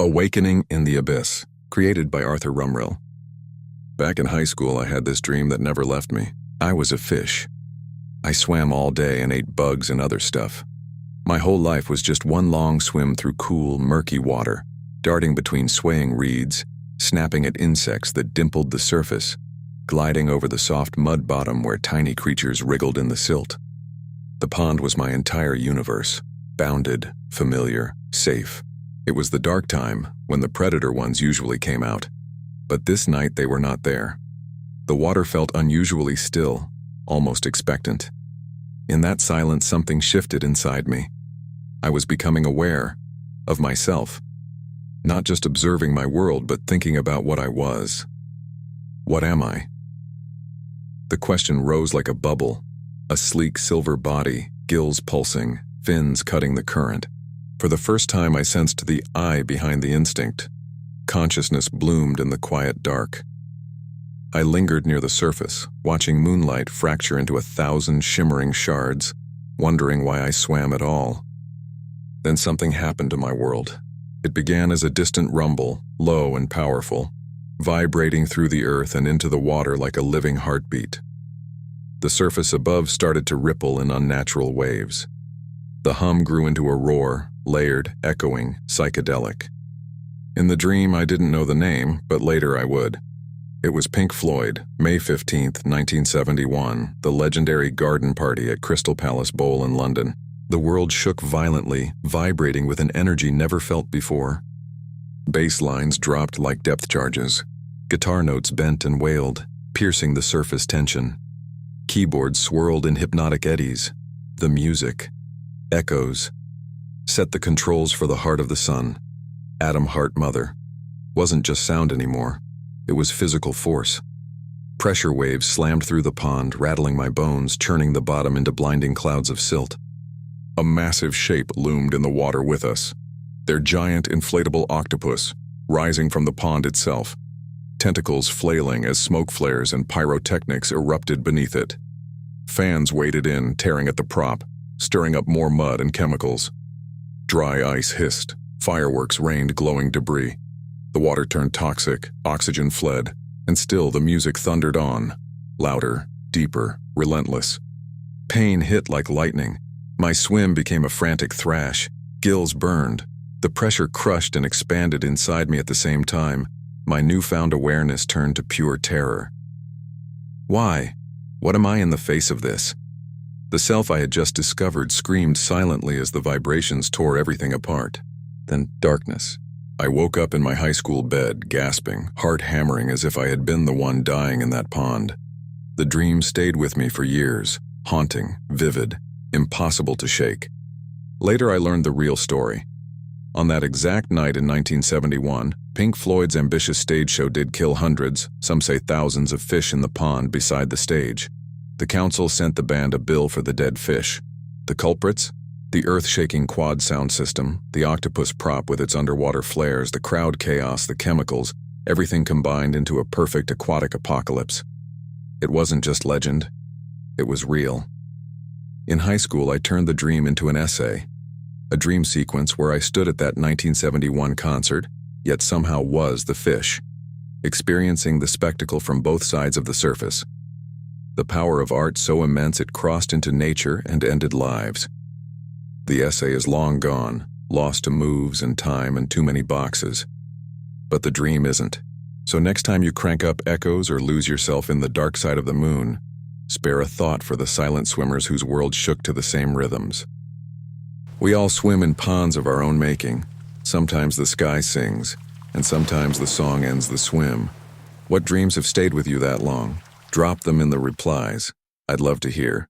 Awakening in the Abyss, created by Arthur Rumrill. Back in high school, I had this dream that never left me. I was a fish. I swam all day and ate bugs and other stuff. My whole life was just one long swim through cool, murky water, darting between swaying reeds, snapping at insects that dimpled the surface, gliding over the soft mud bottom where tiny creatures wriggled in the silt. The pond was my entire universe, bounded, familiar, safe. It was the dark time, when the predator ones usually came out. But this night they were not there. The water felt unusually still, almost expectant. In that silence, something shifted inside me. I was becoming aware of myself, not just observing my world, but thinking about what I was. What am I? The question rose like a bubble, a sleek silver body, gills pulsing, fins cutting the current. For the first time, I sensed the I behind the instinct. Consciousness bloomed in the quiet dark. I lingered near the surface, watching moonlight fracture into 1,000 shimmering shards, wondering why I swam at all. Then something happened to my world. It began as a distant rumble, low and powerful, vibrating through the earth and into the water like a living heartbeat. The surface above started to ripple in unnatural waves. The hum grew into a roar, layered, echoing, psychedelic. In the dream, I didn't know the name, but later I would. It was Pink Floyd, May 15th, 1971, the legendary garden party at Crystal Palace Bowl in London. The world shook violently, vibrating with an energy never felt before. Bass lines dropped like depth charges. Guitar notes bent and wailed, piercing the surface tension. Keyboards swirled in hypnotic eddies. The music, echoes, set the controls for the heart of the sun. Atom Heart Mother. Wasn't just sound anymore. It was physical force. Pressure waves slammed through the pond, rattling my bones, churning the bottom into blinding clouds of silt. A massive shape loomed in the water with us. Their giant inflatable octopus, rising from the pond itself. Tentacles flailing as smoke flares and pyrotechnics erupted beneath it. Fans waded in, tearing at the prop, stirring up more mud and chemicals. Dry ice hissed. Fireworks rained glowing debris. The water turned toxic, oxygen fled, and still the music thundered on, louder, deeper, relentless. Pain hit like lightning. My swim became a frantic thrash. Gills burned. The pressure crushed and expanded inside me at the same time. My newfound awareness turned to pure terror. Why? What am I in the face of this? The self I had just discovered screamed silently as the vibrations tore everything apart. Then darkness. I woke up in my high school bed, gasping, heart hammering as if I had been the one dying in that pond. The dream stayed with me for years, haunting, vivid, impossible to shake. Later I learned the real story. On that exact night in 1971, Pink Floyd's ambitious stage show did kill hundreds, some say thousands of fish in the pond beside the stage. The council sent the band a bill for the dead fish. The culprits? The earth-shaking quad sound system, the octopus prop with its underwater flares, the crowd chaos, the chemicals, everything combined into a perfect aquatic apocalypse. It wasn't just legend. It was real. In high school, I turned the dream into an essay, a dream sequence where I stood at that 1971 concert, yet somehow was the fish, experiencing the spectacle from both sides of the surface. The power of art so immense it crossed into nature and ended lives. The essay is long gone, lost to moves and time and too many boxes. But the dream isn't. So next time you crank up echoes or lose yourself in the dark side of the moon, spare a thought for the silent swimmers whose world shook to the same rhythms. We all swim in ponds of our own making. Sometimes the sky sings, and sometimes the song ends the swim. What dreams have stayed with you that long? Drop them in the replies. I'd love to hear.